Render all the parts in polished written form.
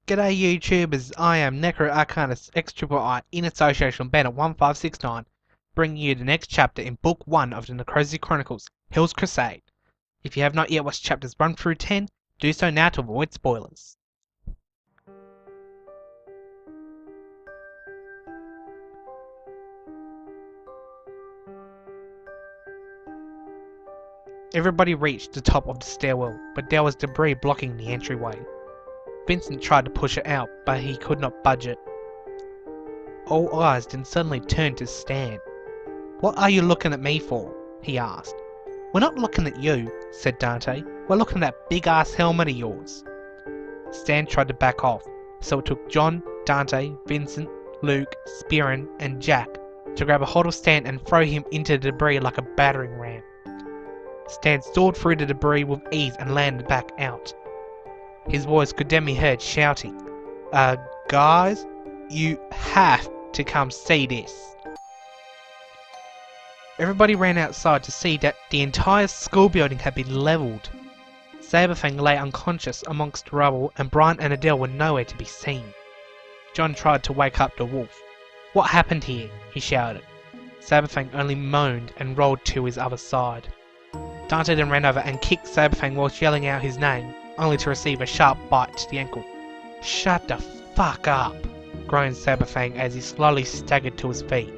G'day YouTubers, I am Necroarchanist XIII in association with Banner 1569, bringing you the next chapter in Book 1 of the Necroarchanist Chronicles, Hell's Crusade. If you have not yet watched chapters 1 through 10, do so now to avoid spoilers. Everybody reached the top of the stairwell, but there was debris blocking the entryway. Vincent tried to push it out, but he could not budge it. All eyes then suddenly turned to Stan. "What are you looking at me for?" he asked. "We're not looking at you," said Dante. "We're looking at that big-ass helmet of yours." Stan tried to back off, so it took John, Dante, Vincent, Luke, Spearin, and Jack to grab a hold of Stan and throw him into the debris like a battering ram. Stan soared through the debris with ease and landed back out. His voice could then be heard shouting, guys, you have to come see this." Everybody ran outside to see that the entire school building had been levelled. Saberfang lay unconscious amongst the rubble, and Brian and Adele were nowhere to be seen. John tried to wake up the wolf. "What happened here?" he shouted. Saberfang only moaned and rolled to his other side. Dante then ran over and kicked Saberfang whilst yelling out his name, only to receive a sharp bite to the ankle. "Shut the fuck up," groaned Saberfang as he slowly staggered to his feet.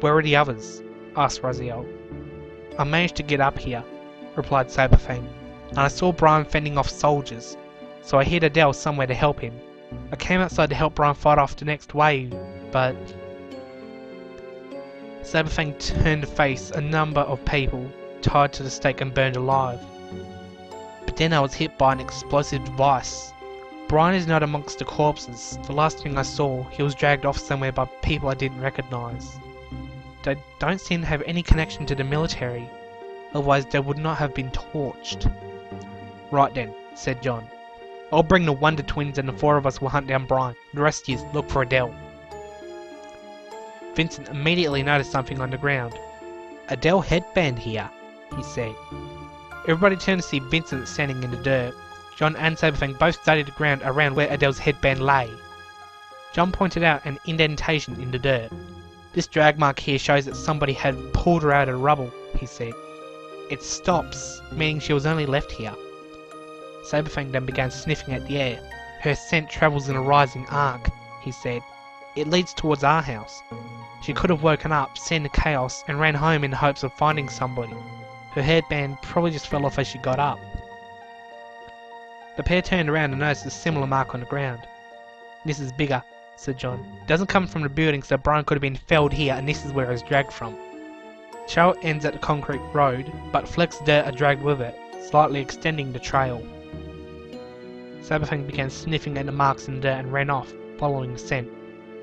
"Where are the others?" asked Raziel. "I managed to get up here," replied Saberfang, "and I saw Brian fending off soldiers, so I hid Adele somewhere to help him. I came outside to help Brian fight off the next wave, but..." Saberfang turned to face a number of people tied to the stake and burned alive. "But then I was hit by an explosive device. Brian is not amongst the corpses. The last thing I saw, he was dragged off somewhere by people I didn't recognise. They don't seem to have any connection to the military, otherwise they would not have been torched." "Right then," said John. "I'll bring the Wonder Twins and the four of us will hunt down Brian. The rest of you look for Adele." Vincent immediately noticed something on the ground. "Adele headband here," he said. Everybody turned to see Vincent standing in the dirt. John and Saberfang both studied the ground around where Adele's headband lay. John pointed out an indentation in the dirt. "This drag mark here shows that somebody had pulled her out of the rubble," he said. "It stops, meaning she was only left here." Saberfang then began sniffing at the air. "Her scent travels in a rising arc," he said. "It leads towards our house. She could have woken up, seen the chaos, and ran home in the hopes of finding somebody. Her headband probably just fell off as she got up." The pair turned around and noticed a similar mark on the ground. "This is bigger," said John. "It doesn't come from the building, so Brian could have been felled here, and this is where it was dragged from. The trail ends at the concrete road, but flecks of dirt are dragged with it, slightly extending the trail." Saberfang began sniffing at the marks in the dirt and ran off, following the scent.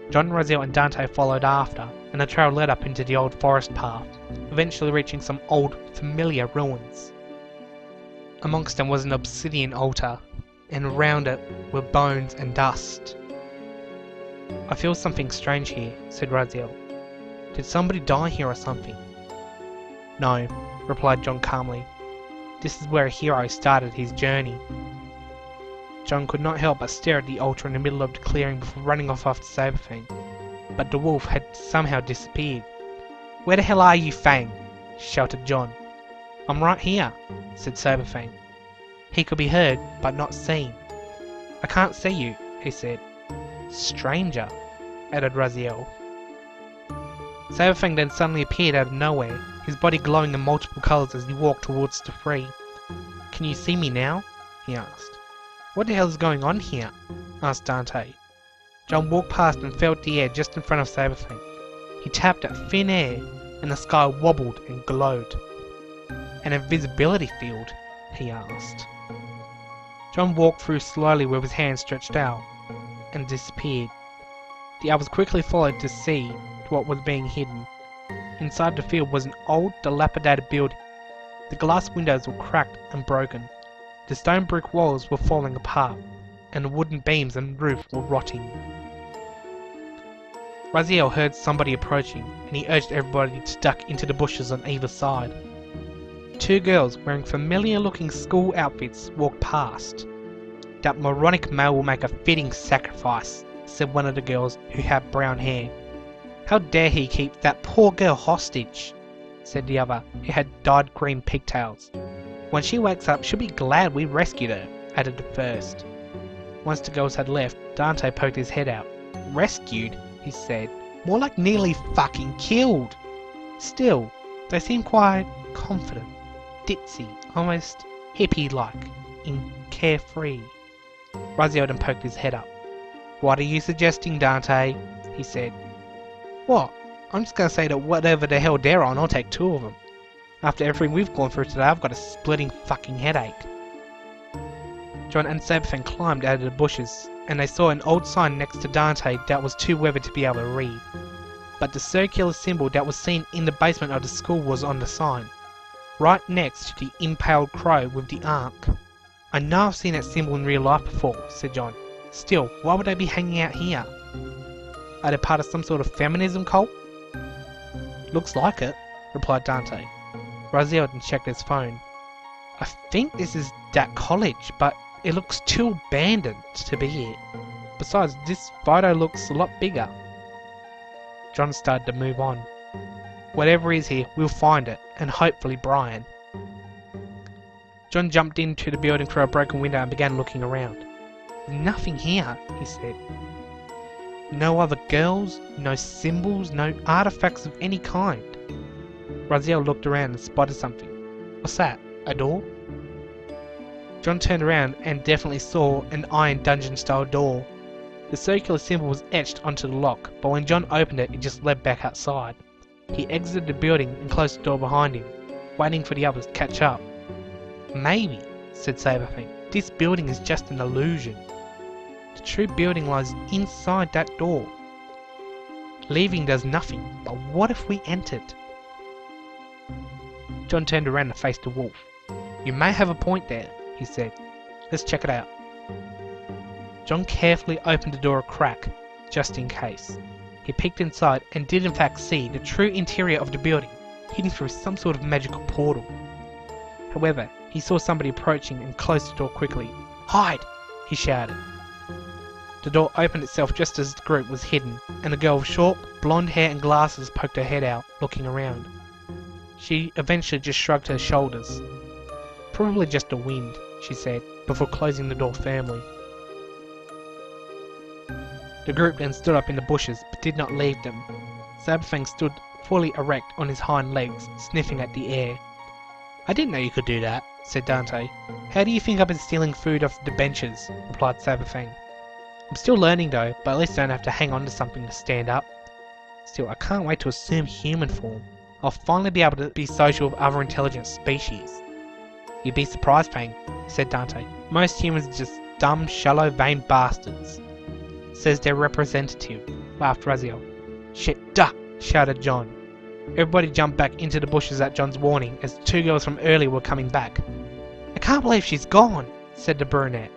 John, Raziel and Dante followed after, and the trail led up into the old forest path, eventually reaching some old, familiar ruins. Amongst them was an obsidian altar, and around it were bones and dust. "I feel something strange here," said Raziel. "Did somebody die here or something?" "No," replied John calmly. "This is where a hero started his journey." John could not help but stare at the altar in the middle of the clearing before running off after Saberfang. But the wolf had somehow disappeared. "Where the hell are you, Fang?" shouted John. "I'm right here," said Saberfang. He could be heard, but not seen. "I can't see you," he said. "Stranger," added Raziel. Saberfang then suddenly appeared out of nowhere, his body glowing in multiple colours as he walked towards the three. "Can you see me now?" he asked. "What the hell is going on here?" asked Dante. John walked past and felt the air just in front of Saberfang. He tapped at thin air, and the sky wobbled and glowed. "An invisibility field?" he asked. John walked through slowly with his hands stretched out, and disappeared. The others quickly followed to see what was being hidden. Inside the field was an old, dilapidated building. The glass windows were cracked and broken. The stone brick walls were falling apart, and the wooden beams and roof were rotting. Raziel heard somebody approaching, and he urged everybody to duck into the bushes on either side. Two girls wearing familiar-looking school outfits walked past. That moronic male will make a fitting sacrifice, said one of the girls who had brown hair. How dare he keep that poor girl hostage, said the other, who had dyed green pigtails. When she wakes up, she'll be glad we rescued her, added the first. Once the girls had left, Dante poked his head out. Rescued, he said. More like nearly fucking killed. Still, they seem quite confident, ditzy, almost hippie-like, and carefree. Raziel then poked his head up. What are you suggesting, Dante? He said. What? I'm just gonna say that whatever the hell they're on, I'll take 2 of them. After everything we've gone through today, I've got a splitting fucking headache. John and Sabafang climbed out of the bushes, and they saw an old sign next to Dante that was too weathered to be able to read. But the circular symbol that was seen in the basement of the school was on the sign, right next to the impaled crow with the ark. I know I've seen that symbol in real life before, said John. Still, why would they be hanging out here? Are they part of some sort of feminism cult? Looks like it, replied Dante. Raziel then checked his phone. I think this is that college, but it looks too abandoned to be it. Besides, this photo looks a lot bigger. John started to move on. Whatever is here, we'll find it, and hopefully Brian. John jumped into the building through a broken window and began looking around. There's nothing here, he said. No other girls, no symbols, no artifacts of any kind. Raziel looked around and spotted something. What's that? A door? John turned around and definitely saw an iron dungeon-style door. The circular symbol was etched onto the lock, but when John opened it, it just led back outside. He exited the building and closed the door behind him, waiting for the others to catch up. Maybe, said Sabafang, this building is just an illusion. The true building lies inside that door. Leaving does nothing, but what if we entered? John turned around and faced the wolf. You may have a point there, he said. Let's check it out. John carefully opened the door a crack, just in case. He peeked inside and did in fact see the true interior of the building, hidden through some sort of magical portal. However, he saw somebody approaching and closed the door quickly. Hide! He shouted. The door opened itself just as the group was hidden, and a girl with short, blonde hair and glasses poked her head out, looking around. She eventually just shrugged her shoulders. Probably just the wind, she said, before closing the door firmly. The group then stood up in the bushes, but did not leave them. Sabafang stood fully erect on his hind legs, sniffing at the air. I didn't know you could do that, said Dante. How do you think I've been stealing food off the benches? Replied Sabafang. I'm still learning though, but at least I don't have to hang on to something to stand up. Still, I can't wait to assume human form. I'll finally be able to be social with other intelligent species. You'd be surprised, Fang, said Dante. Most humans are just dumb, shallow, vain bastards. Says their representative, laughed Raziel. Shit, duh, shouted John. Everybody jumped back into the bushes at John's warning as the 2 girls from earlier were coming back. I can't believe she's gone, said the brunette.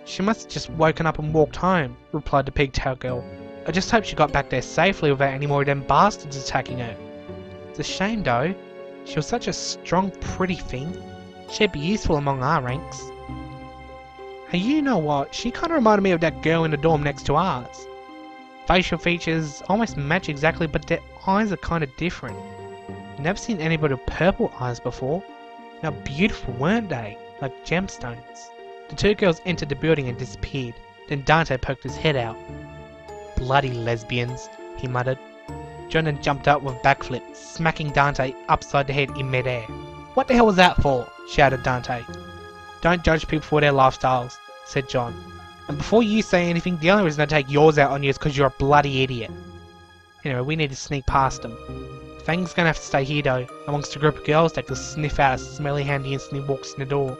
She must have just woken up and walked home, replied the pigtail girl. I just hope she got back there safely without any more of them bastards attacking her. It's a shame though. She was such a strong, pretty thing. She'd be useful among our ranks. Hey, you know what? She kind of reminded me of that girl in the dorm next to ours. Facial features almost match exactly, but their eyes are kind of different. Never seen anybody with purple eyes before. How beautiful, weren't they? Like gemstones. The 2 girls entered the building and disappeared. Then Dante poked his head out. Bloody lesbians, he muttered. John then jumped up with a backflip, smacking Dante upside the head in midair. What the hell was that for? Shouted Dante. Don't judge people for their lifestyles, said John. And before you say anything, the only reason I take yours out on you is because you're a bloody idiot. Anyway, we need to sneak past them. Fang's gonna have to stay here though, amongst a group of girls that can sniff out a smelly hand he instantly walks in the door.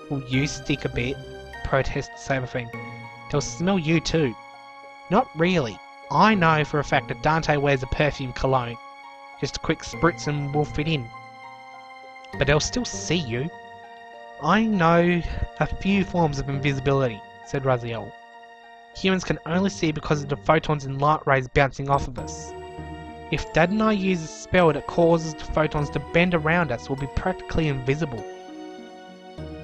Will you stick a bit? Protested Sabafang. They'll smell you too. Not really. I know for a fact that Dante wears a perfume cologne. Just a quick spritz and we'll fit in. But they'll still see you. I know a few forms of invisibility, said Raziel. Humans can only see because of the photons and light rays bouncing off of us. If Dad and I use a spell that causes the photons to bend around us, we'll be practically invisible.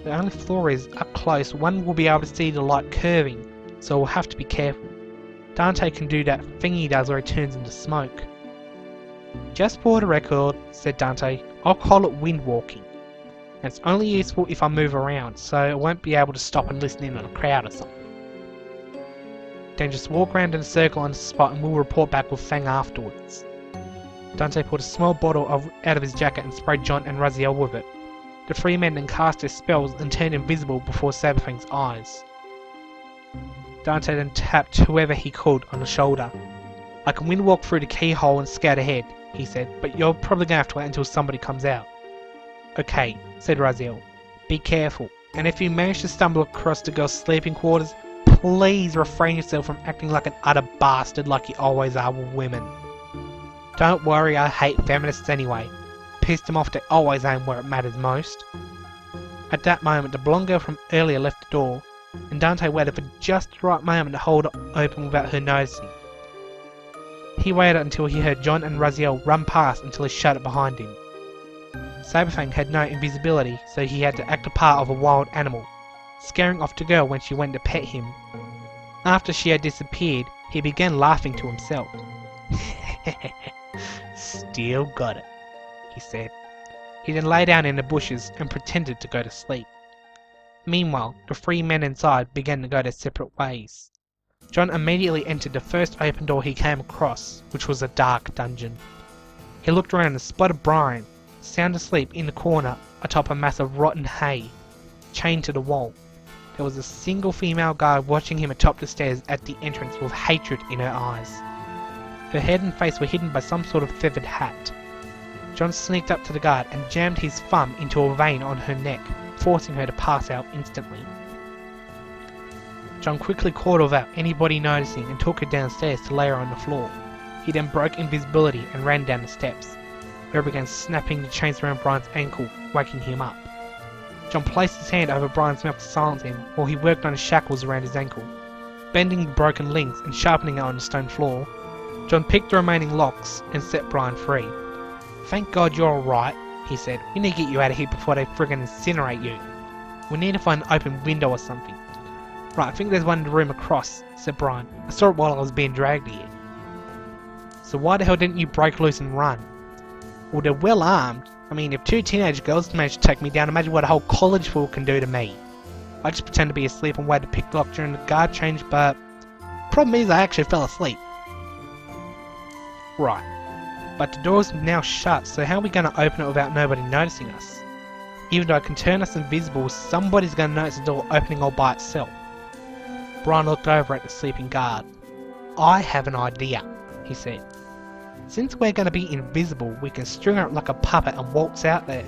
The only flaw is, up close, one will be able to see the light curving, so we'll have to be careful. Dante can do that thing he does where he turns into smoke. Just for the record, said Dante, I'll call it wind walking. And it's only useful if I move around, so I won't be able to stop and listen in on a crowd or something. Then just walk around in a circle on the spot and we'll report back with Fang afterwards. Dante pulled a small bottle out of his jacket and sprayed John and Raziel with it. The three men then cast their spells and turned invisible before Saberfang's eyes. Dante then tapped whoever he could on the shoulder. I can wind walk through the keyhole and scout ahead, he said, but you're probably going to have to wait until somebody comes out. Okay, said Raziel. Be careful, and if you manage to stumble across the girls' sleeping quarters, please refrain yourself from acting like an utter bastard like you always are with women. Don't worry, I hate feminists anyway. Pissed them off, they always aim where it matters most. At that moment, the blonde girl from earlier left the door, and Dante waited for just the right moment to hold it open without her noticing. He waited until he heard John and Raziel run past until he shut it behind him. Saberfang had no invisibility, so he had to act the part of a wild animal, scaring off the girl when she went to pet him. After she had disappeared, he began laughing to himself. Still got it, he said. He then lay down in the bushes and pretended to go to sleep. Meanwhile, the three men inside began to go their separate ways. John immediately entered the first open door he came across, which was a dark dungeon. He looked around and spotted Brian, sound asleep in the corner atop a mass of rotten hay, chained to the wall. There was a single female guard watching him atop the stairs at the entrance with hatred in her eyes. Her head and face were hidden by some sort of feathered hat. John sneaked up to the guard and jammed his thumb into a vein on her neck, forcing her to pass out instantly. John quickly caught her without anybody noticing and took her downstairs to lay her on the floor. He then broke invisibility and ran down the steps, where he began snapping the chains around Brian's ankle, waking him up. John placed his hand over Brian's mouth to silence him while he worked on his shackles around his ankle. Bending the broken links and sharpening it on the stone floor, John picked the remaining locks and set Brian free. Thank God you're alright, he said. We need to get you out of here before they friggin' incinerate you. We need to find an open window or something. Right, I think there's one in the room across, said Brian. I saw it while I was being dragged here. So why the hell didn't you break loose and run? Well, they're well armed. I mean, if two teenage girls managed to take me down, imagine what a whole college full can do to me. I just pretend to be asleep and waited to pick the lock during the guard change, but problem is I actually fell asleep. Right. But the door's now shut, so how are we going to open it without nobody noticing us? Even though it can turn us invisible, somebody's going to notice the door opening all by itself. Brian looked over at the sleeping guard. I have an idea, he said. Since we're going to be invisible, we can string her up like a puppet and waltz out there.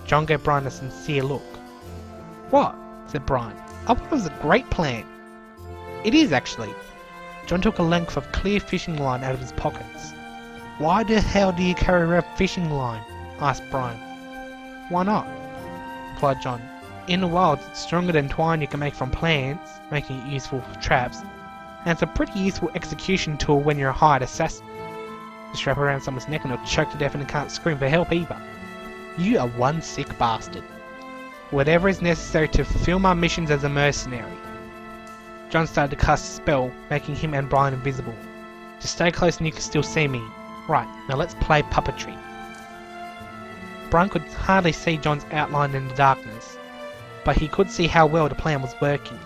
John gave Brian a sincere look. What? Said Brian. I thought it was a great plan. It is, actually. John took a length of clear fishing line out of his pockets. Why the hell do you carry around fishing line? Asked Brian. Why not? Replied John. In the wild, it's stronger than twine you can make from plants, making it useful for traps, and it's a pretty useful execution tool when you're a hired assassin. You strap around someone's neck and they'll choke to death and can't scream for help either. You are one sick bastard. Whatever is necessary to fulfill my missions as a mercenary. John started to cast a spell, making him and Brian invisible. Just stay close and you can still see me. Right, now let's play puppetry. Brian could hardly see John's outline in the darkness, but he could see how well the plan was working.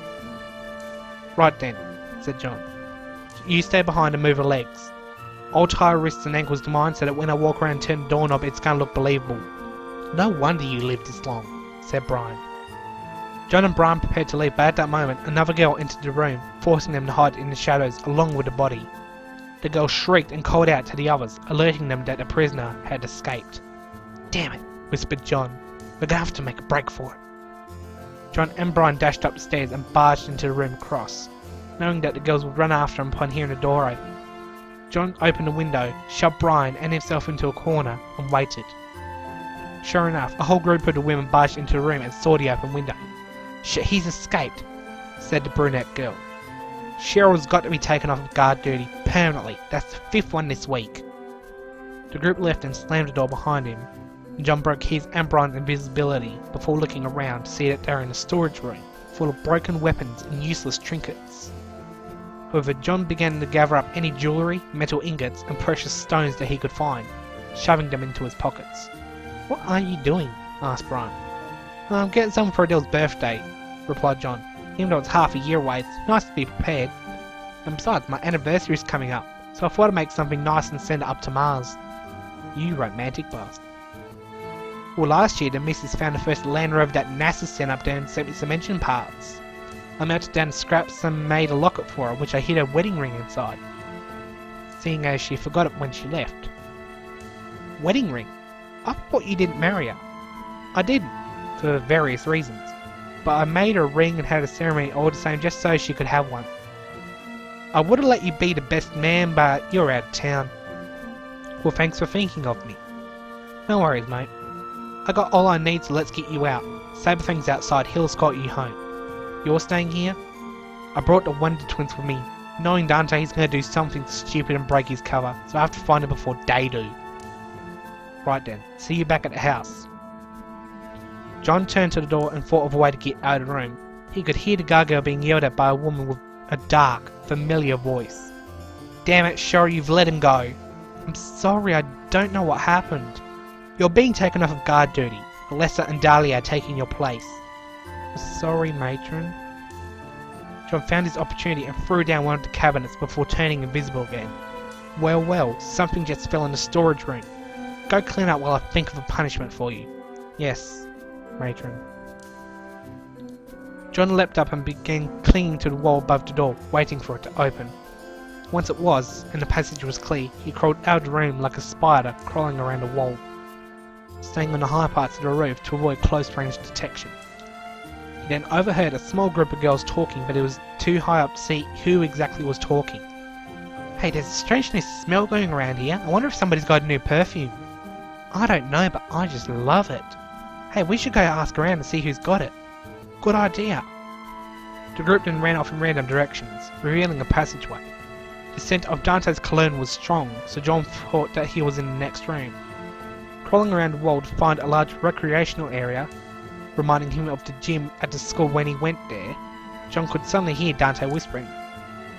Right then, said John. You stay behind and move her legs. I'll tie her wrists and ankles to mine so that when I walk around and turn the doorknob it's going to look believable. No wonder you lived this long, said Brian. John and Brian prepared to leave, but at that moment another girl entered the room, forcing them to hide in the shadows along with the body. The girl shrieked and called out to the others, alerting them that the prisoner had escaped. Damn it, whispered John. We're gonna have to make a break for it. John and Brian dashed up the stairs and barged into the room across, knowing that the girls would run after them upon hearing the door open. John opened the window, shoved Brian and himself into a corner, and waited. Sure enough, a whole group of the women barged into the room and saw the open window. Shit, he's escaped, said the brunette girl. Cheryl's got to be taken off of guard duty permanently. That's the 5th one this week. The group left and slammed the door behind him. John broke his and Brian's invisibility before looking around to see that they were in a storage room full of broken weapons and useless trinkets. However, John began to gather up any jewellery, metal ingots and precious stones that he could find, shoving them into his pockets. "What are you doing?" asked Brian. "I'm getting something for Adele's birthday," replied John. "Even though it's half a year away, it's nice to be prepared. And besides, my anniversary's coming up, so I thought I'd make something nice and send it up to Mars." "You romantic bastard." "Well, last year the missus found the first Land Rover that NASA sent up there and sent me some engine parts. I melted down scraps and made a locket for her, which I hid her wedding ring inside, seeing as she forgot it when she left." "Wedding ring? I thought you didn't marry her." "I didn't, for various reasons, but I made her a ring and had a ceremony all the same just so she could have one. I would have let you be the best man, but you're out of town." "Well, thanks for thinking of me." "No worries, mate. I got all I need, so let's get you out. Saberfang's outside, he'll escort you home. You're staying here?" "I brought the Wonder Twins with me. Knowing Dante, he's going to do something stupid and break his cover, so I have to find him before they do." "Right then, see you back at the house." John turned to the door and thought of a way to get out of the room. He could hear the gargoyle being yelled at by a woman with a dark, familiar voice. "Damn it, Shori, you've let him go." "I'm sorry, I don't know what happened." "You're being taken off of guard duty. Alessa and Dahlia are taking your place." "Sorry, matron." John found his opportunity and threw down one of the cabinets before turning invisible again. Well, something just fell in the storage room. Go clean up while I think of a punishment for you." "Yes, matron." John leapt up and began clinging to the wall above the door, waiting for it to open. Once it was, and the passage was clear, he crawled out of the room like a spider crawling around a wall, staying on the high parts of the roof to avoid close-range detection. He then overheard a small group of girls talking, but it was too high up to see who exactly was talking. "Hey, there's a strange new smell going around here. I wonder if somebody's got a new perfume." "I don't know, but I just love it." "Hey, we should go ask around and see who's got it." "Good idea." The group then ran off in random directions, revealing a passageway. The scent of Dante's cologne was strong, so John thought that he was in the next room. Crawling around the wall to find a large recreational area, reminding him of the gym at the school when he went there, John could suddenly hear Dante whispering,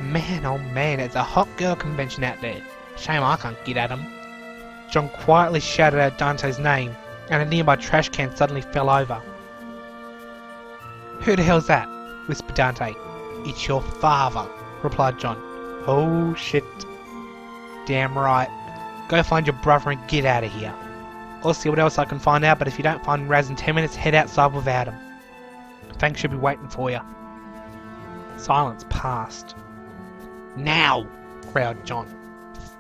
"Man, oh man, it's a hot girl convention out there. Shame I can't get at 'em." John quietly shouted out Dante's name, and a nearby trash can suddenly fell over. "Who the hell's that?" whispered Dante. "It's your father," replied John. "Oh shit." "Damn right. Go find your brother and get out of here. I'll see what else I can find out, but if you don't find Raz in 10 minutes, head outside without him. Fang should be waiting for you." Silence passed. "Now!" growled John.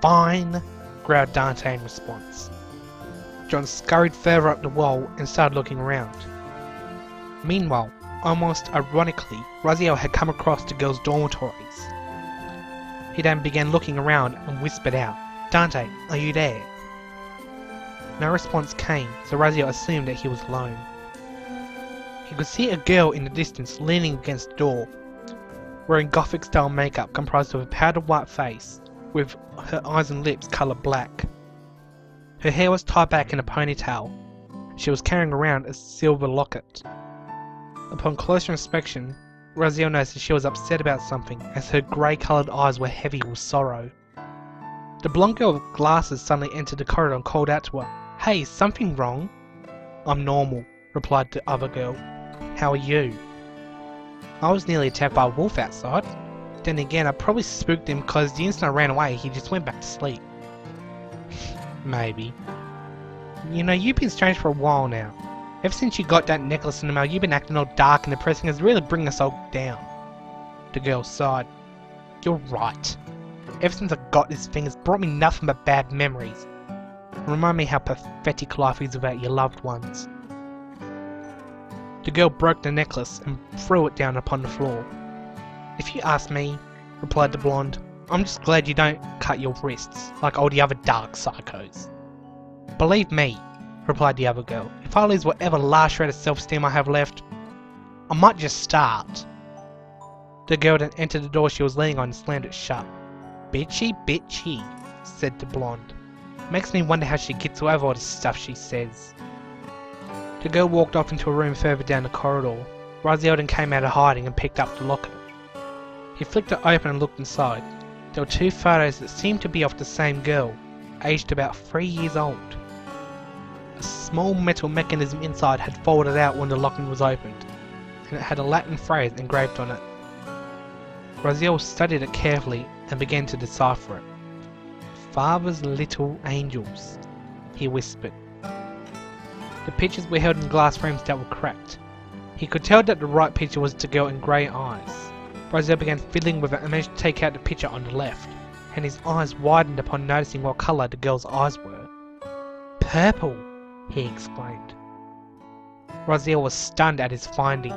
"Fine," growled Dante in response. John scurried further up the wall and started looking around. Meanwhile, almost ironically, Raziel had come across the girls' dormitories. He then began looking around and whispered out, "Dante, are you there?" No response came, so Raziel assumed that he was alone. He could see a girl in the distance leaning against the door, wearing Gothic-style makeup comprised of a powdered white face, with her eyes and lips coloured black. Her hair was tied back in a ponytail. She was carrying around a silver locket. Upon closer inspection, Raziel noticed that she was upset about something, as her grey-coloured eyes were heavy with sorrow. The blonde girl with glasses suddenly entered the corridor and called out to her, "Hey, is something wrong?" "I'm normal," replied the other girl. "How are you?" "I was nearly attacked by a wolf outside. Then again, I probably spooked him because the instant I ran away, he just went back to sleep." "Maybe. You know, you've been strange for a while now. Ever since you got that necklace in the mail, you've been acting all dark and depressing. It's really bringing us all down." The girl sighed. "You're right. Ever since I got this thing, it's brought me nothing but bad memories. Remind me how pathetic life is without your loved ones." The girl broke the necklace and threw it down upon the floor. "If you ask me," replied the blonde, "I'm just glad you don't cut your wrists like all the other dark psychos." "Believe me," replied the other girl, "if I lose whatever last shred of self-esteem I have left, I might just start." The girl then entered the door she was leaning on and slammed it shut. "Bitchy, bitchy," said the blonde. Makes me wonder how she gets away with all this stuff she says. The girl walked off into a room further down the corridor. Raziel then came out of hiding and picked up the locket. He flicked it open and looked inside. There were 2 photos that seemed to be of the same girl, aged about 3 years old. A small metal mechanism inside had folded out when the locket was opened, and it had a Latin phrase engraved on it. Raziel studied it carefully and began to decipher it. "Father's little angels," he whispered. The pictures were held in glass frames that were cracked. He could tell that the right picture was the girl in grey eyes. Raziel began fiddling with it and managed to take out the picture on the left, and his eyes widened upon noticing what colour the girl's eyes were. "Purple!" he exclaimed. Raziel was stunned at his finding.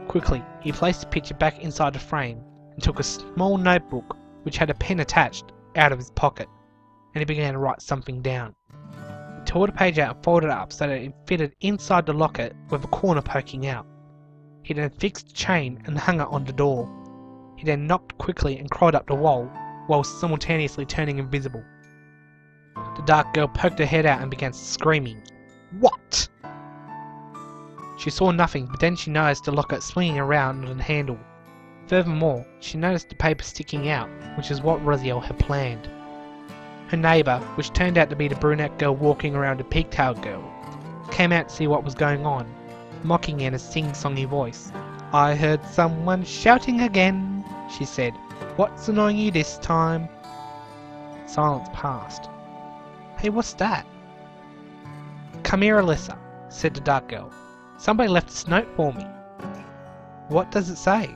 Quickly, he placed the picture back inside the frame and took a small notebook, which had a pen attached, out of his pocket, and he began to write something down. He tore the page out and folded it up so that it fitted inside the locket with a corner poking out. He then fixed the chain and hung it on the door. He then knocked quickly and crawled up the wall, while simultaneously turning invisible. The dark girl poked her head out and began screaming. "What?" She saw nothing, but then she noticed the locket swinging around on the handle. Furthermore, she noticed the paper sticking out, which is what Raziel had planned. Her neighbour, which turned out to be the brunette girl walking around the pigtail girl, came out to see what was going on, mocking in a sing-songy voice. "I heard someone shouting again," she said. "What's annoying you this time?" Silence passed. "Hey, what's that?" "Come here, Alyssa," said the dark girl. "Somebody left this note for me." "What does it say?"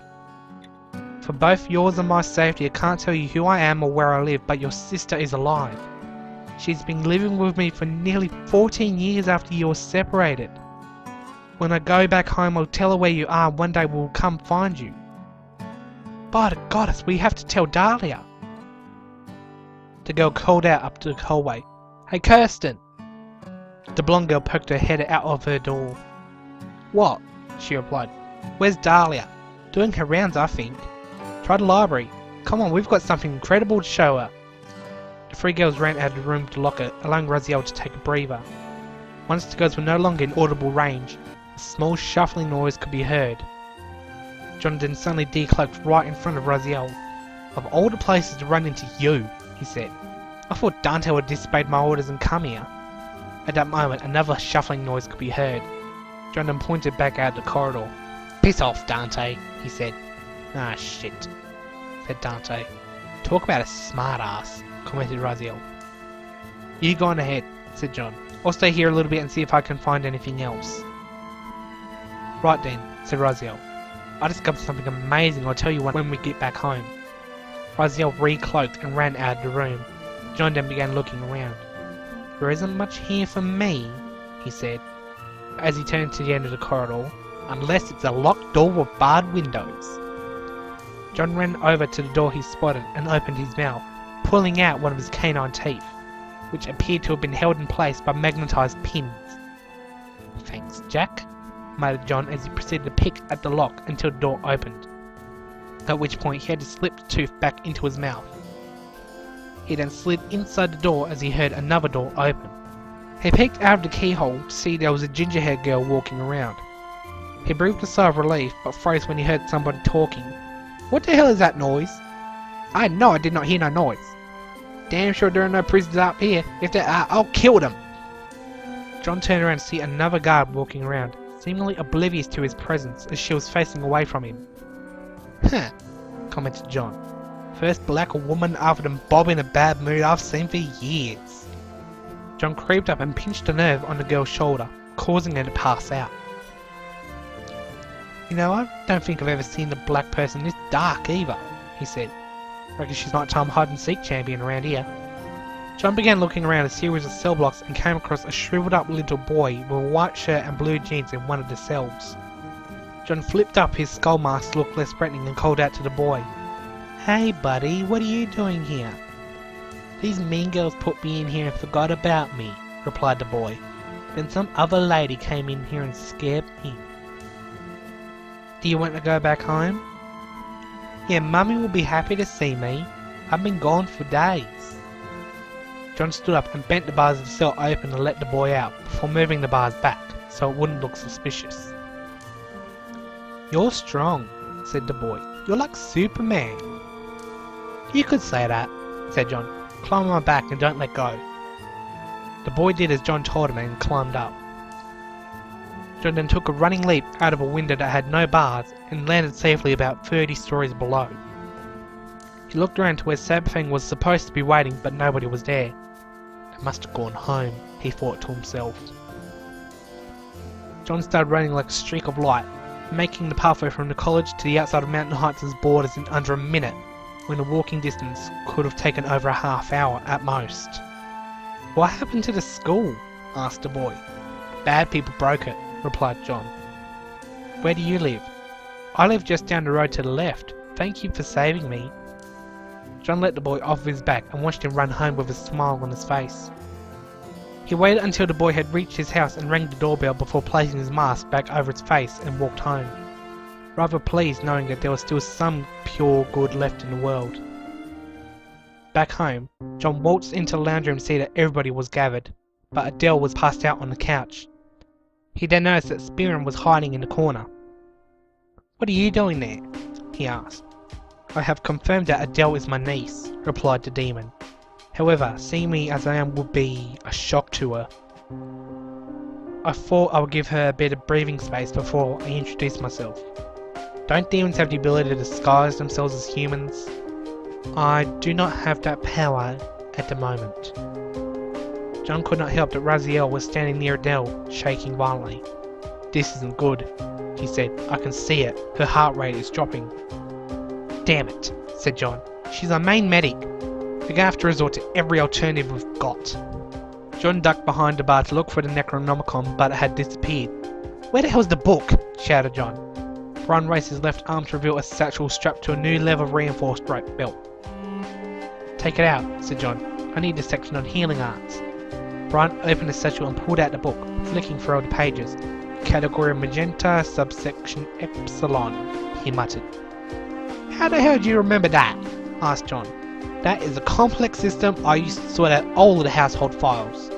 "For both yours and my safety, I can't tell you who I am or where I live, but your sister is alive. She's been living with me for nearly 14 years after you were separated. When I go back home, I'll tell her where you are, and one day we'll come find you." "By the goddess, we have to tell Dahlia." The girl called out up to the hallway. "Hey, Kirsten!" The blonde girl poked her head out of her door. "What?" she replied. "Where's Dahlia?" "Doing her rounds, I think. Try the library. Come on, we've got something incredible to show her." The 3 girls ran out of the room to lock it, allowing Raziel to take a breather. Once the girls were no longer in audible range, a small shuffling noise could be heard. John then suddenly decloaked right in front of Raziel. "Of all the places to run into you," he said. "I thought Dante would disobeyed my orders and come here." At that moment, another shuffling noise could be heard. John then pointed back out the corridor. "Piss off, Dante," he said. "Ah, shit," said Dante. "Talk about a smart-ass," commented Raziel. "You go on ahead," said John. "I'll stay here a little bit and see if I can find anything else." "Right then," said Raziel. "I discovered something amazing. I'll tell you when we get back home." Raziel recloaked and ran out of the room. John then began looking around. "There isn't much here for me," he said, as he turned to the end of the corridor, "unless it's a locked door with barred windows." John ran over to the door he spotted and opened his mouth, pulling out one of his canine teeth, which appeared to have been held in place by magnetised pins. "Thanks, Jack," muttered John as he proceeded to pick at the lock until the door opened, at which point he had to slip the tooth back into his mouth. He then slid inside the door as he heard another door open. He peeked out of the keyhole to see there was a ginger-haired girl walking around. He breathed a sigh of relief, but froze when he heard somebody talking. "What the hell is that noise?" "I know I did not hear no noise." "Damn sure there are no prisoners up here. If there are, I'll kill them." John turned around to see another guard walking around, seemingly oblivious to his presence as she was facing away from him. "Huh," commented John. "First black woman other than Bob in a bad mood I've seen for years." John creeped up and pinched a nerve on the girl's shoulder, causing her to pass out. "You know, I don't think I've ever seen a black person this dark either," he said. "Reckon she's nighttime hide-and-seek champion around here." John began looking around a series of cell blocks and came across a shriveled up little boy with a white shirt and blue jeans in one of the cells. John flipped up his skull mask to look less threatening and called out to the boy. "Hey buddy, what are you doing here?" "These mean girls put me in here and forgot about me," replied the boy. "Then some other lady came in here and scared me." "Do you want to go back home?" "Yeah, Mummy will be happy to see me. I've been gone for days." John stood up and bent the bars of the cell open to let the boy out, before moving the bars back, so it wouldn't look suspicious. "You're strong," said the boy. "You're like Superman." "You could say that," said John. "Climb on my back and don't let go." The boy did as John told him and climbed up. John then took a running leap out of a window that had no bars and landed safely about 30 stories below. He looked around to where Sabafang was supposed to be waiting, but nobody was there. "They must have gone home," he thought to himself. John started running like a streak of light, making the pathway from the college to the outside of Mountain Heights' borders in under a minute, when the walking distance could have taken over a half hour at most. "What happened to the school?" asked the boy. "Bad people broke it," replied John. "Where do you live?" "I live just down the road to the left. Thank you for saving me." John let the boy off of his back and watched him run home with a smile on his face. He waited until the boy had reached his house and rang the doorbell before placing his mask back over its face and walked home, rather pleased knowing that there was still some pure good left in the world. Back home, John waltzed into the lounge room to see that everybody was gathered, but Adele was passed out on the couch. He then noticed that Spearin was hiding in the corner. "What are you doing there?" he asked. "I have confirmed that Adele is my niece," replied the demon. "However, seeing me as I am would be a shock to her. I thought I would give her a bit of breathing space before I introduce myself. Don't demons have the ability to disguise themselves as humans? I do not have that power at the moment." John could not help that Raziel was standing near Adele, shaking violently. "This isn't good," he said. "I can see it. Her heart rate is dropping." "Damn it," said John. "She's our main medic. We're gonna have to resort to every alternative we've got." John ducked behind the bar to look for the Necronomicon, but it had disappeared. "Where the hell's the book?" shouted John. Brian raised his left arm to reveal a satchel strapped to a new leather reinforced rope belt. "Take it out," said John. "I need a section on healing arts." Brian opened the satchel and pulled out the book, flicking through all the pages. "Category Magenta, subsection Epsilon," he muttered. "How the hell do you remember that?" asked John. "That is a complex system. I used to sort out all of the household files."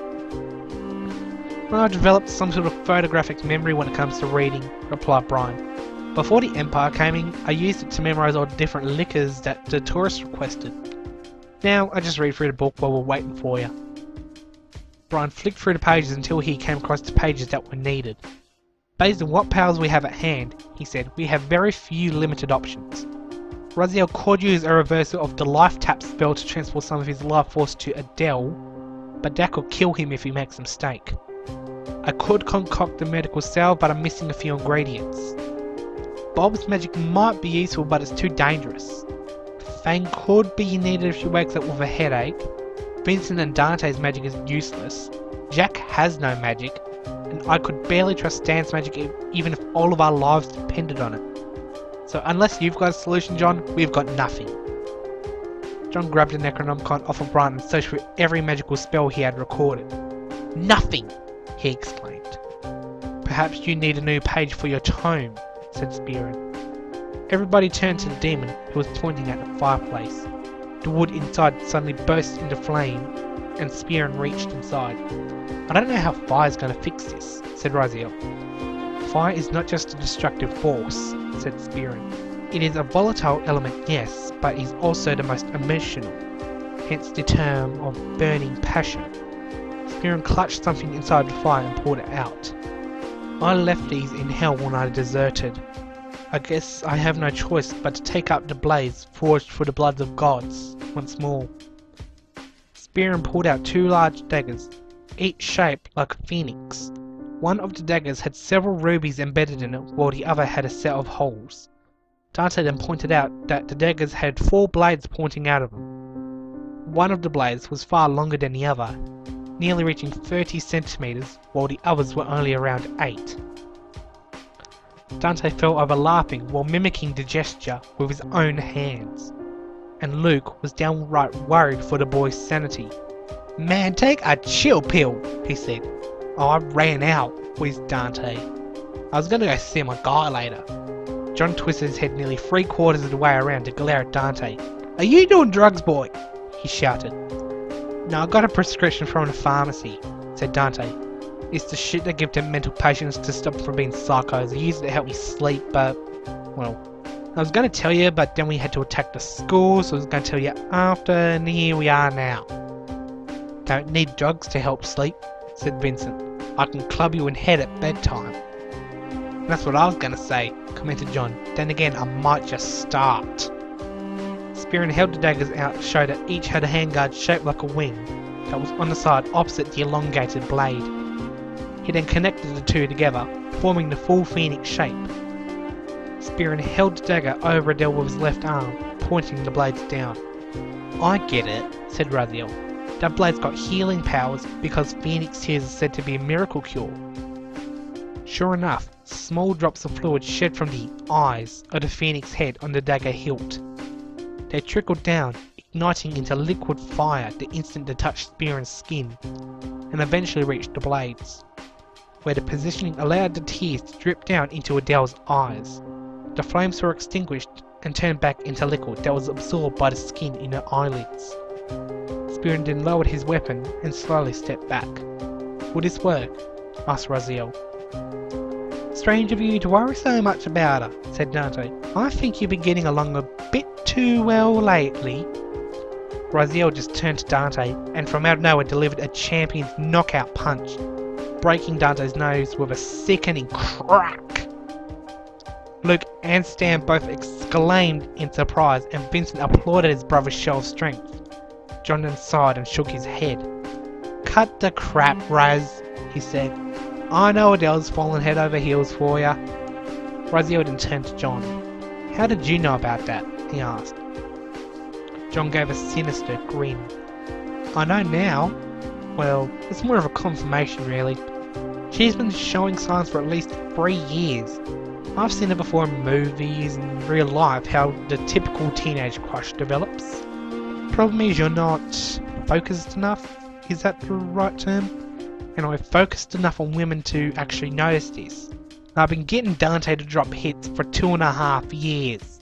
"I developed some sort of photographic memory when it comes to reading," replied Brian. "Before the Empire came in, I used it to memorize all the different liquors that the tourists requested. Now I just read through the book while we're waiting for you." Brian flicked through the pages until he came across the pages that were needed. "Based on what powers we have at hand," he said, "we have very few limited options. Raziel could use a reversal of the life tap spell to transfer some of his life force to Adele, but that could kill him if he makes a mistake. I could concoct a medical salve, but I'm missing a few ingredients. Bob's magic might be useful, but it's too dangerous. Fang could be needed if she wakes up with a headache. Vincent and Dante's magic is useless. Jack has no magic, and I could barely trust Stan's magic even if all of our lives depended on it. So unless you've got a solution, John, we've got nothing." John grabbed the Necronomicon off of Brian and searched for every magical spell he had recorded. "Nothing!" he exclaimed. "Perhaps you need a new page for your tome," said Spearin. Everybody turned to the demon, who was pointing at the fireplace. The wood inside suddenly burst into flame, and Spearin reached inside. "I don't know how fire's gonna fix this," said Raziel. "Fire is not just a destructive force," said Spearin. "It is a volatile element, yes, but is also the most emotional, hence the term of burning passion." Spearin clutched something inside the fire and pulled it out. "I left these in hell when I deserted. I guess I have no choice but to take up the blaze forged for the bloods of gods once more." Spearin pulled out two large daggers, each shaped like a phoenix. One of the daggers had several rubies embedded in it, while the other had a set of holes. Dante then pointed out that the daggers had 4 blades pointing out of them. One of the blades was far longer than the other, nearly reaching 30 centimeters, while the others were only around 8. Dante fell over laughing while mimicking the gesture with his own hands, and Luke was downright worried for the boy's sanity. "Man, take a chill pill," he said. "Oh, I ran out," wheezed Dante. "I was gonna go see my guy later." John twisted his head nearly 3/4 of the way around to glare at Dante. "Are you doing drugs, boy?" he shouted. No, I got a prescription from the pharmacy, said Dante. It's the shit they give to mental patients to stop them from being psychos. I use it to help me sleep, but, well, I was going to tell you, but then we had to attack the school, so I was going to tell you after, and here we are now. Don't need drugs to help sleep, said Vincent. I can club you in head at bedtime. That's what I was going to say, commented John. Then again, I might just start. Spearin held the daggers out to show that each had a handguard shaped like a wing that was on the side opposite the elongated blade. He then connected the two together, forming the full phoenix shape. Spearin held the dagger over Adele with his left arm, pointing the blades down. I get it, said Raziel. That blade's got healing powers because phoenix tears are said to be a miracle cure. Sure enough, small drops of fluid shed from the eyes of the phoenix head on the dagger hilt. They trickled down, igniting into liquid fire the instant they touched Spearin's skin, and eventually reached the blades, where the positioning allowed the tears to drip down into Adele's eyes. The flames were extinguished and turned back into liquid that was absorbed by the skin in her eyelids. Spearin then lowered his weapon and slowly stepped back. Will this work? Asked Raziel. Strange of you to worry so much about her, said Dante. I think you've been getting along a bit too well lately. Raziel just turned to Dante and from out of nowhere delivered a champion's knockout punch, breaking Dante's nose with a sickening crack. Luke and Stan both exclaimed in surprise and Vincent applauded his brother's show of strength. John then sighed and shook his head. Cut the crap, Raz, he said. I know Adele's fallen head over heels for ya. Raziel then turned to John. How did you know about that? He asked. John gave a sinister grin. I know now. Well, it's more of a confirmation really. She's been showing signs for at least 3 years. I've seen it before in movies and real life how the typical teenage crush develops. Problem is you're not focused enough. Is that the right term? And I focused enough on women to actually notice this. I've been getting Dante to drop hits for 2.5 years.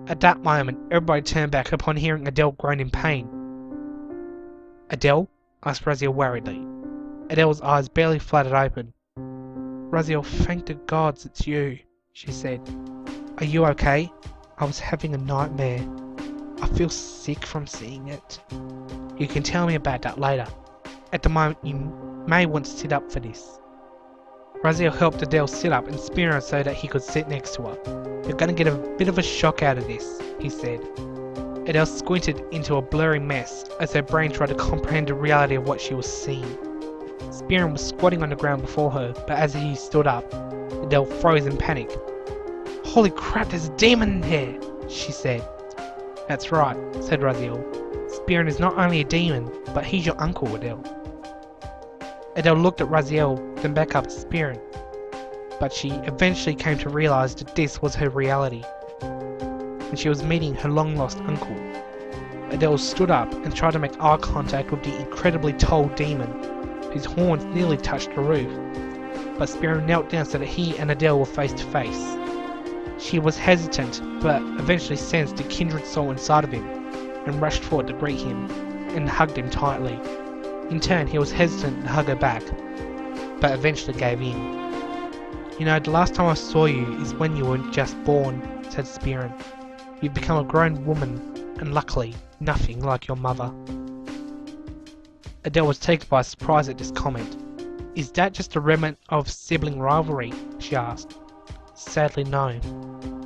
At that moment, everybody turned back upon hearing Adele groan in pain. Adele? Asked Raziel worriedly. Adele's eyes barely fluttered open. Raziel, thank the gods it's you, she said. Are you okay? I was having a nightmare. I feel sick from seeing it. You can tell me about that later. At the moment, you may want to sit up for this. Raziel helped Adele sit up and spin her so that he could sit next to her. You're going to get a bit of a shock out of this, he said. Adele squinted into a blurry mess as her brain tried to comprehend the reality of what she was seeing. Spearin was squatting on the ground before her, but as he stood up, Adele froze in panic. Holy crap, there's a demon in here, she said. That's right, said Raziel. Spearin is not only a demon, but he's your uncle, Adele. Adele looked at Raziel, then back up to Spearin. But she eventually came to realise that this was her reality, and she was meeting her long-lost uncle. Adele stood up and tried to make eye contact with the incredibly tall demon, whose horns nearly touched the roof, but Spearin knelt down so that he and Adele were face to face. She was hesitant, but eventually sensed the kindred soul inside of him, and rushed forward to greet him, and hugged him tightly. In turn, he was hesitant to hug her back, but eventually gave in. You know, the last time I saw you is when you were just born, said Spearin. You've become a grown woman, and luckily, nothing like your mother. Adele was taken by surprise at this comment. Is that just a remnant of sibling rivalry? She asked. Sadly, no.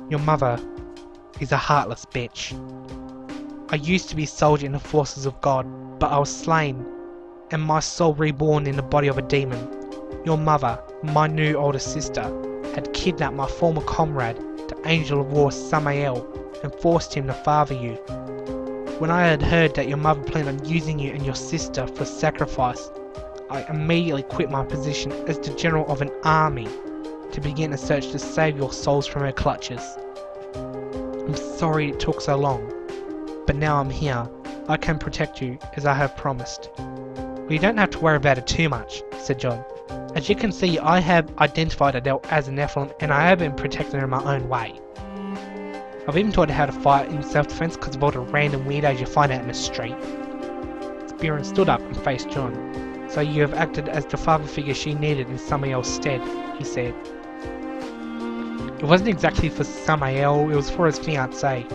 Your mother is a heartless bitch. I used to be a soldier in the forces of God, but I was slain, and my soul reborn in the body of a demon. Your mother, my new older sister, had kidnapped my former comrade, the Angel of War Samael, and forced him to father you. When I had heard that your mother planned on using you and your sister for sacrifice, I immediately quit my position as the general of an army to begin a search to save your souls from her clutches. I'm sorry it took so long, but now I'm here. I can protect you as I have promised. Well, you don't have to worry about it too much, said John. As you can see, I have identified Adele as a Nephilim and I have been protecting her in my own way. I've even taught her how to fight in self-defense because of all the random weirdos you find out in the street. spear and stood up and faced John. "So you have acted as the father figure she needed in Samael's stead," he said. "It wasn't exactly for Samael, it was for his fiancée.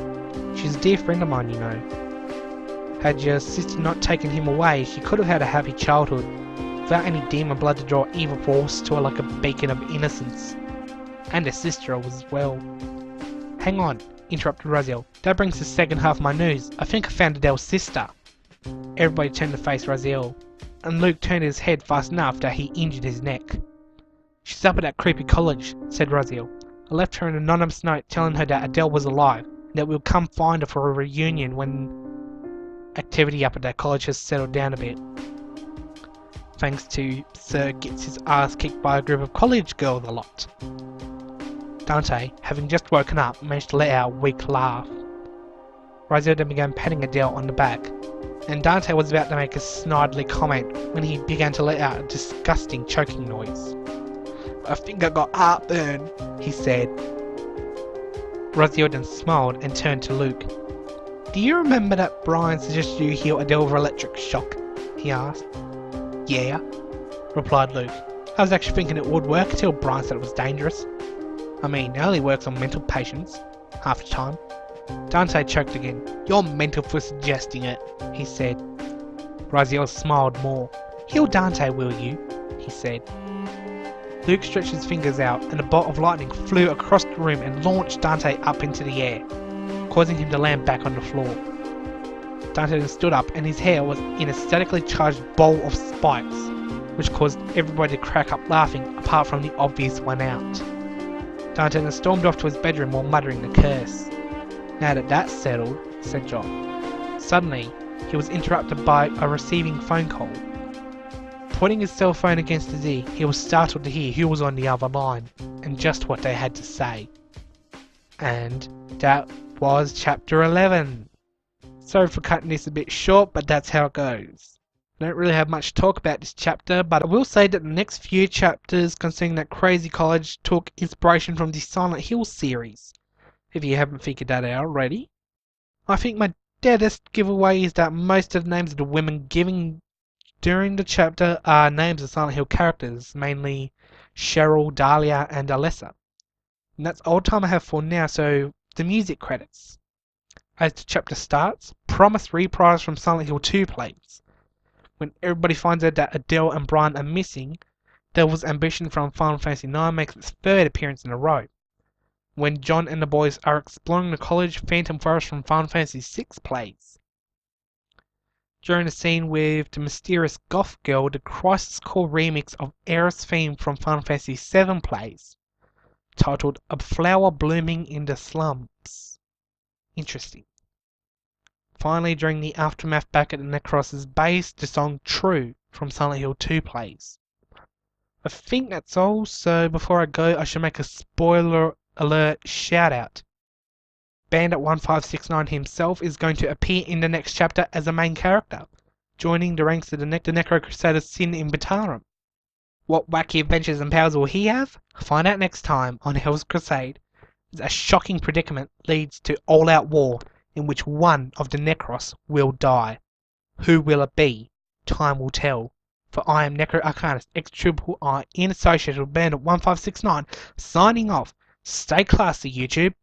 She's a dear friend of mine, you know. Had your sister not taken him away, she could have had a happy childhood, without any demon blood to draw evil force to her like a beacon of innocence. And her sister as well." "Hang on," interrupted Raziel. "That brings the second half of my news. I think I found Adele's sister." Everybody turned to face Raziel, and Luke turned his head fast enough that he injured his neck. "She's up at that creepy college," said Raziel. "I left her an anonymous note telling her that Adele was alive, and that we'll come find her for a reunion when activity up at that college has settled down a bit. Thanks to Sir gets his ass kicked by a group of college girls a lot." Dante, having just woken up, managed to let out a weak laugh. Raziel then began patting Adele on the back, and Dante was about to make a snidely comment when he began to let out a disgusting choking noise. "I think I got heartburn," he said. Raziel then smiled and turned to Luke. "Do you remember that Brian suggested you heal Adele with electric shock?" he asked. "Yeah," replied Luke. "I was actually thinking it would work until Brian said it was dangerous. I mean, it only works on mental patients, half the time." Dante choked again. "You're mental for suggesting it," he said. Raziel smiled more. "Heal Dante, will you?" he said. Luke stretched his fingers out, and a bolt of lightning flew across the room and launched Dante up into the air, causing him to land back on the floor. Dante then stood up, and his hair was in a statically charged bowl of spikes, which caused everybody to crack up laughing, apart from the obvious one out. Dante then stormed off to his bedroom while muttering a curse. "Now that that's settled," said John. Suddenly, he was interrupted by a receiving phone call. Pointing his cell phone against his ear, he was startled to hear who was on the other line, and just what they had to say. And that was Chapter 11. Sorry for cutting this a bit short, but that's how it goes. I don't really have much to talk about this chapter, but I will say that the next few chapters concerning that crazy college took inspiration from the Silent Hill series, if you haven't figured that out already. I think my deadest giveaway is that most of the names of the women given during the chapter are names of Silent Hill characters, mainly Cheryl, Dahlia, and Alessa. And that's all the time I have for now, so the music credits. As the chapter starts, promised reprise from Silent Hill 2 plays. When everybody finds out that Adele and Brian are missing, Devil's Ambition from Final Fantasy IX makes its third appearance in a row. When John and the boys are exploring the college, Phantom Forest from Final Fantasy VI plays. During the scene with the mysterious goth girl, the Crisis Core remix of Aerith's theme from Final Fantasy VII plays, titled A Flower Blooming in the Slums. Interesting. Finally, during the aftermath back at the Necros' base, the song True from Silent Hill 2 plays. I think that's all, so before I go, I should make a spoiler alert shout out. Bandit 1569 himself is going to appear in the next chapter as a main character, joining the ranks of the Necro Crusader Sin in Batarum. What wacky adventures and powers will he have? Find out next time on Hell's Crusade, as a shocking predicament leads to all-out war in which one of the Necros will die. Who will it be? Time will tell. For I am Necroarchanist XIII in association with Bandit 1569, signing off. Stay classy, YouTube.